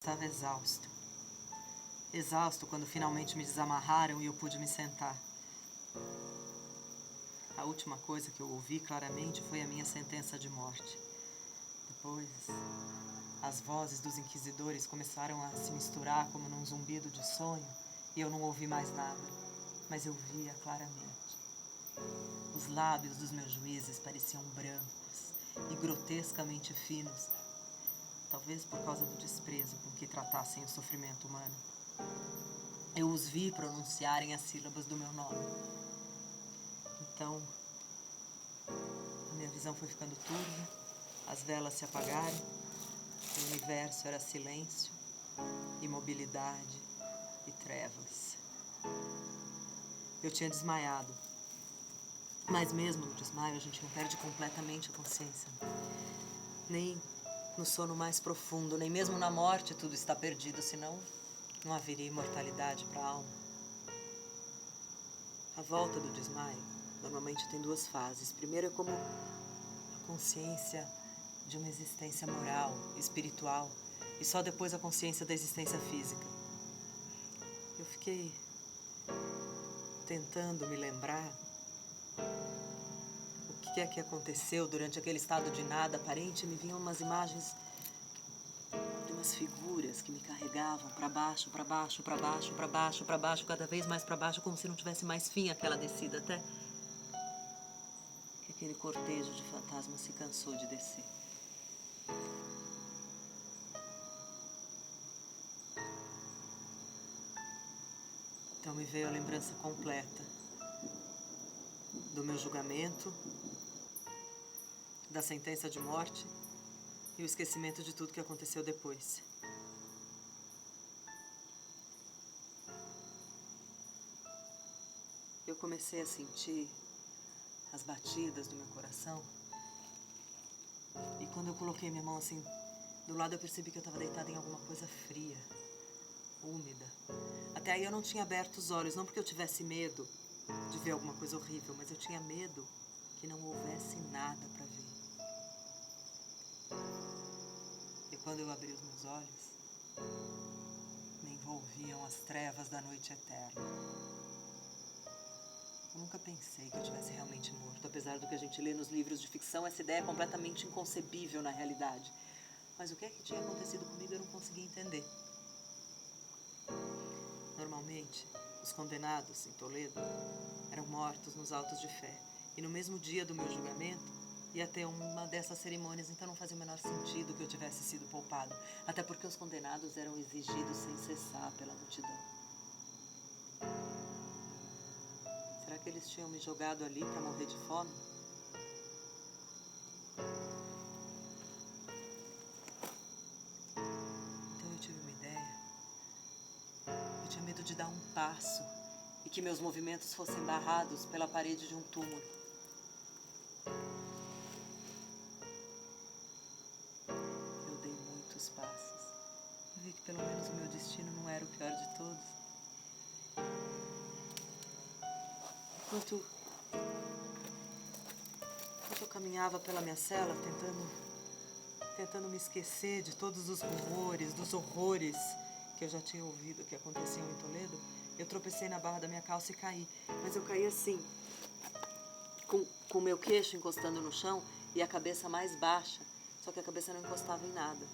Estava exausto. Exausto quando finalmente me desamarraram e eu pude me sentar. A última coisa que eu ouvi claramente foi a minha sentença de morte. Depois, as vozes dos inquisidores começaram a se misturar como num zumbido de sonho e eu não ouvi mais nada, mas eu via claramente. Os lábios dos meus juízes pareciam brancos e grotescamente finos, talvez por causa do desprezo com que tratassem o sofrimento humano. Eu os vi pronunciarem as sílabas do meu nome. Então, a minha visão foi ficando turva, as velas se apagaram, o universo era silêncio, imobilidade e trevas. Eu tinha desmaiado, mas mesmo no desmaio a gente não perde completamente a consciência. Nem no sono mais profundo, nem mesmo na morte tudo está perdido, senão não haveria imortalidade para a alma. A volta do desmaio normalmente tem duas fases. Primeiro é como a consciência de uma existência moral, espiritual, e só depois a consciência da existência física. Eu fiquei tentando me lembrar o que é que aconteceu durante aquele estado de nada aparente. Me vinham umas imagens de umas figuras que me carregavam para baixo, para baixo, para baixo, para baixo, para baixo, cada vez mais para baixo, como se não tivesse mais fim aquela descida, até que aquele cortejo de fantasmas se cansou de descer. Então me veio a lembrança completa do meu julgamento, da sentença de morte e o esquecimento de tudo que aconteceu depois. Eu comecei a sentir as batidas do meu coração e quando eu coloquei minha mão assim do lado eu percebi que eu estava deitada em alguma coisa fria, úmida. Até aí eu não tinha aberto os olhos, não porque eu tivesse medo de ver alguma coisa horrível, mas eu tinha medo que não houvesse nada para ver. E quando eu abri os meus olhos, me envolviam as trevas da noite eterna. Eu nunca pensei que eu tivesse realmente morto, apesar do que a gente lê nos livros de ficção, essa ideia é completamente inconcebível na realidade. Mas o que é que tinha acontecido comigo eu não conseguia entender. Normalmente, os condenados em Toledo eram mortos nos autos de fé. E no mesmo dia do meu julgamento, ia ter uma dessas cerimônias, então não fazia o menor sentido que eu tivesse sido poupado. Até porque os condenados eram exigidos sem cessar pela multidão. Será que eles tinham me jogado ali para morrer de fome? Então eu tive uma ideia. Eu tinha medo de dar um passo e que meus movimentos fossem barrados pela parede de um túmulo. Eu dei muitos passos. Eu vi que pelo menos o meu destino não era o pior de todos. Enquanto eu caminhava pela minha cela, tentando me esquecer de todos os rumores, dos horrores que eu já tinha ouvido que aconteciam em Toledo, eu tropecei na barra da minha calça e caí. Mas eu caí assim, com o meu queixo encostando no chão e a cabeça mais baixa, só que a cabeça não encostava em nada.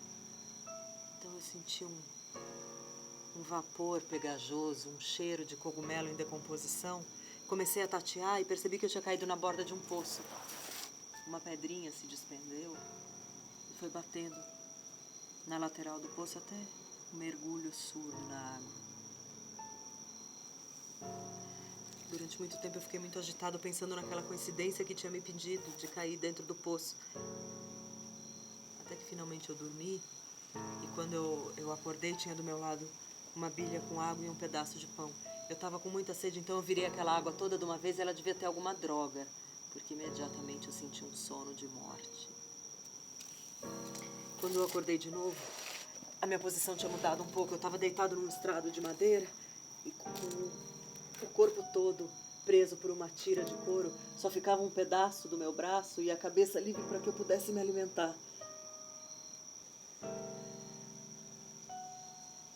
Então eu senti um vapor pegajoso, um cheiro de cogumelo em decomposição. Comecei a tatear e percebi que eu tinha caído na borda de um poço. Uma pedrinha se desprendeu e foi batendo na lateral do poço até um mergulho surdo na água. Durante muito tempo eu fiquei muito agitado pensando naquela coincidência que tinha me impedido de cair dentro do poço. Até que finalmente eu dormi e quando eu acordei tinha do meu lado uma bilha com água e um pedaço de pão. Eu estava com muita sede, então eu virei aquela água toda de uma vez e ela devia ter alguma droga, porque imediatamente eu senti um sono de morte. Quando eu acordei de novo, a minha posição tinha mudado um pouco. Eu estava deitado num estrado de madeira e com o corpo todo preso por uma tira de couro. Só ficava um pedaço do meu braço e a cabeça livre para que eu pudesse me alimentar.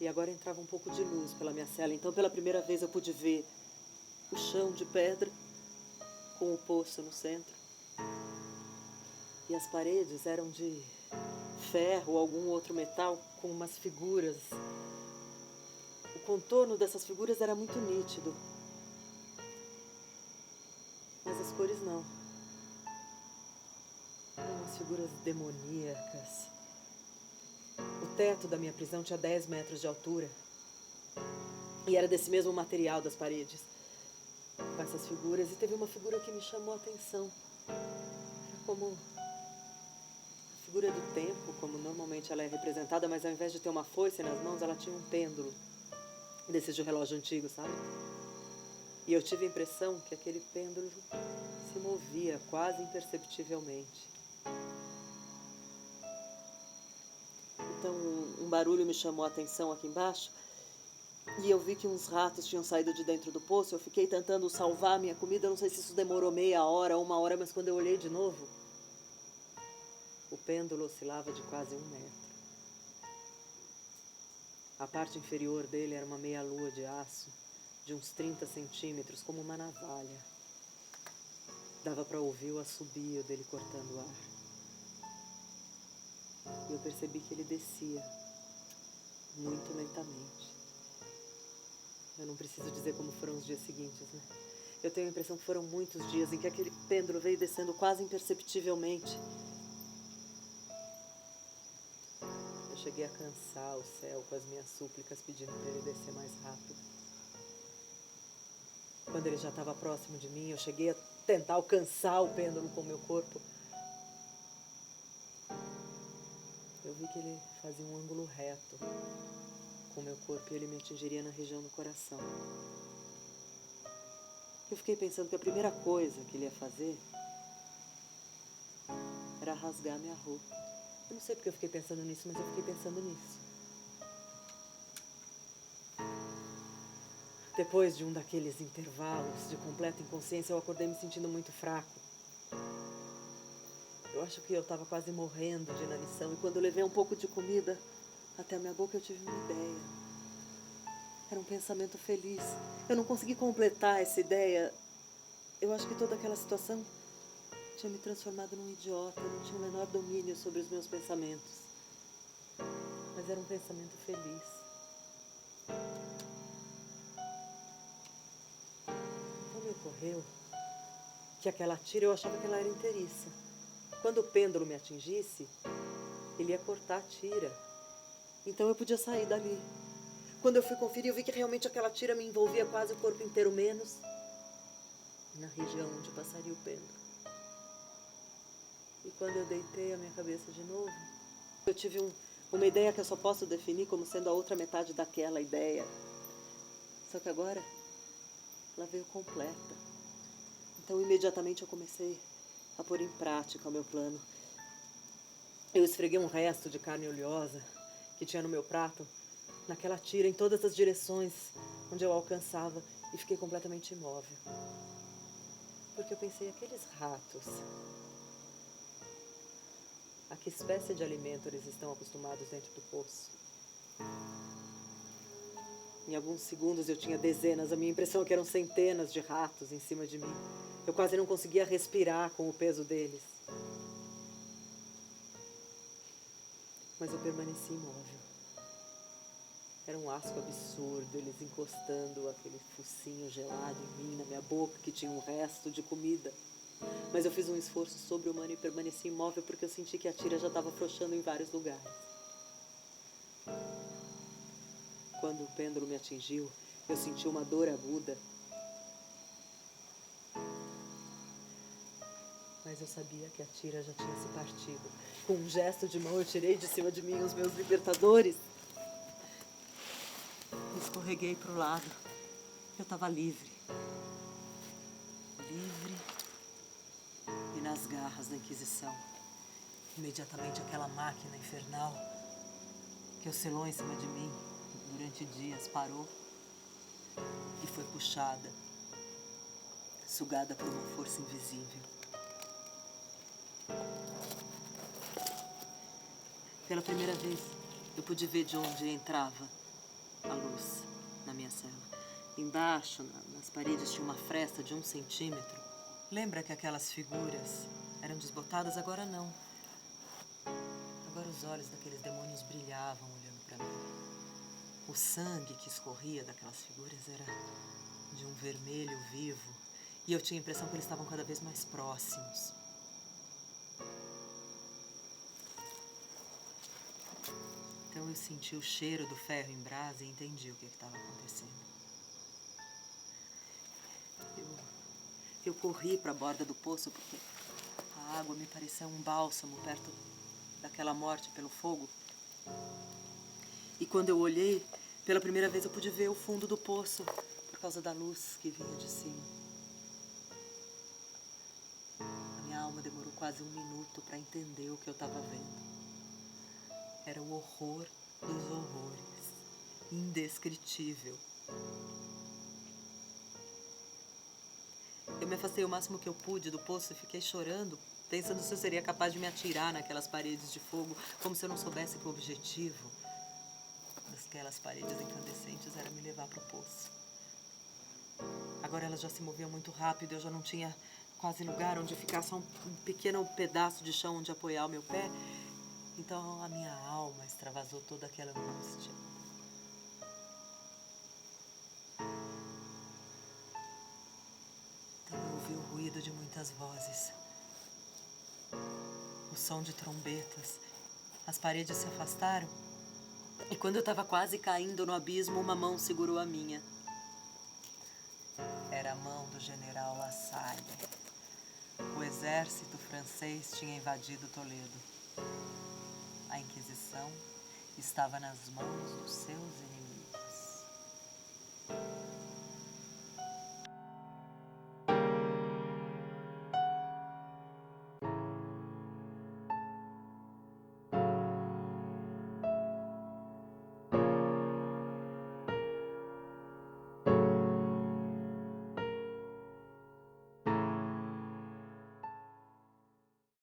E agora entrava um pouco de luz pela minha cela. Então, pela primeira vez, eu pude ver o chão de pedra, com o poço no centro. E as paredes eram de ferro ou algum outro metal, com umas figuras. O contorno dessas figuras era muito nítido. Mas as cores não. Eram umas figuras demoníacas. O teto da minha prisão tinha 10 metros de altura. E era desse mesmo material das paredes. Com essas figuras. E teve uma figura que me chamou a atenção. Era como a figura do tempo, como normalmente ela é representada, mas ao invés de ter uma foice nas mãos, ela tinha um pêndulo. Desses de relógio antigo, sabe? E eu tive a impressão que aquele pêndulo se movia quase imperceptivelmente. Então, um barulho me chamou a atenção aqui embaixo. E eu vi que uns ratos tinham saído de dentro do poço. Eu fiquei tentando salvar a minha comida. Eu não sei se isso demorou meia hora ou uma hora, mas quando eu olhei de novo, o pêndulo oscilava de quase 1 metro. A parte inferior dele era uma meia-lua de aço, de uns 30 centímetros, como uma navalha. Dava para ouvir o assobio dele cortando o ar. E eu percebi que ele descia, muito lentamente. Eu não preciso dizer como foram os dias seguintes, né? Eu tenho a impressão que foram muitos dias em que aquele pêndulo veio descendo quase imperceptivelmente. Eu cheguei a cansar o céu com as minhas súplicas pedindo para ele descer mais rápido. Quando ele já estava próximo de mim, eu cheguei a tentar alcançar o pêndulo com o meu corpo. Eu vi que ele fazia um ângulo reto com o meu corpo e ele me atingiria na região do coração. Eu fiquei pensando que a primeira coisa que ele ia fazer era rasgar minha roupa. Eu não sei porque eu fiquei pensando nisso, mas eu fiquei pensando nisso. Depois de um daqueles intervalos de completa inconsciência, eu acordei me sentindo muito fraco. Eu acho que eu estava quase morrendo de inanição. E quando eu levei um pouco de comida até a minha boca, eu tive uma ideia. Era um pensamento feliz. Eu não consegui completar essa ideia. Eu acho que toda aquela situação tinha me transformado num idiota. Eu não tinha o menor domínio sobre os meus pensamentos. Mas era um pensamento feliz. Então me ocorreu que aquela tira, eu achava que ela era inteiriça. Quando o pêndulo me atingisse, ele ia cortar a tira. Então eu podia sair dali. Quando eu fui conferir, eu vi que realmente aquela tira me envolvia quase o corpo inteiro, menos na região onde passaria o pêndulo. E quando eu deitei a minha cabeça de novo, eu tive uma ideia que eu só posso definir como sendo a outra metade daquela ideia. Só que agora, ela veio completa. Então, imediatamente eu comecei a pôr em prática o meu plano. Eu esfreguei um resto de carne oleosa que tinha no meu prato, naquela tira, em todas as direções onde eu alcançava, e fiquei completamente imóvel. Porque eu pensei, aqueles ratos, a que espécie de alimento eles estão acostumados dentro do poço? Em alguns segundos eu tinha dezenas, a minha impressão é que eram centenas de ratos em cima de mim. Eu quase não conseguia respirar com o peso deles. Mas eu permaneci imóvel. Era um asco absurdo, eles encostando aquele focinho gelado em mim, na minha boca, que tinha um resto de comida. Mas eu fiz um esforço sobre-humano e permaneci imóvel porque eu senti que a tira já estava afrouxando em vários lugares. Quando o pêndulo me atingiu, eu senti uma dor aguda. Mas eu sabia que a tira já tinha se partido. Com um gesto de mão, eu tirei de cima de mim os meus libertadores. Escorreguei para o lado. Eu estava livre. Livre e nas garras da Inquisição. Imediatamente aquela máquina infernal que oscilou em cima de mim durante dias parou e foi puxada, sugada por uma força invisível. Pela primeira vez, eu pude ver de onde entrava a luz na minha cela. Embaixo, nas paredes, tinha uma fresta de 1 centímetro. Lembra que aquelas figuras eram desbotadas? Agora não. Agora os olhos daqueles demônios brilhavam olhando para mim. O sangue que escorria daquelas figuras era de um vermelho vivo. E eu tinha a impressão que eles estavam cada vez mais próximos. Então eu senti o cheiro do ferro em brasa e entendi o que estava acontecendo. Eu corri para a borda do poço porque a água me parecia um bálsamo perto daquela morte pelo fogo. E quando eu olhei, pela primeira vez eu pude ver o fundo do poço por causa da luz que vinha de cima. A minha alma demorou quase 1 minuto para entender o que eu estava vendo. Era o horror dos horrores, indescritível. Eu me afastei o máximo que eu pude do poço e fiquei chorando, pensando se eu seria capaz de me atirar naquelas paredes de fogo, como se eu não soubesse que o objetivo daquelas paredes incandescentes era me levar para o poço. Agora elas já se moviam muito rápido, eu já não tinha quase lugar onde ficar, só um pequeno pedaço de chão onde apoiar o meu pé. Então a minha alma extravasou toda aquela angústia. Então eu ouvi o ruído de muitas vozes, o som de trombetas. As paredes se afastaram e quando eu estava quase caindo no abismo, uma mão segurou a minha. Era a mão do general La Salle. O exército francês tinha invadido Toledo. A Inquisição estava nas mãos dos seus inimigos.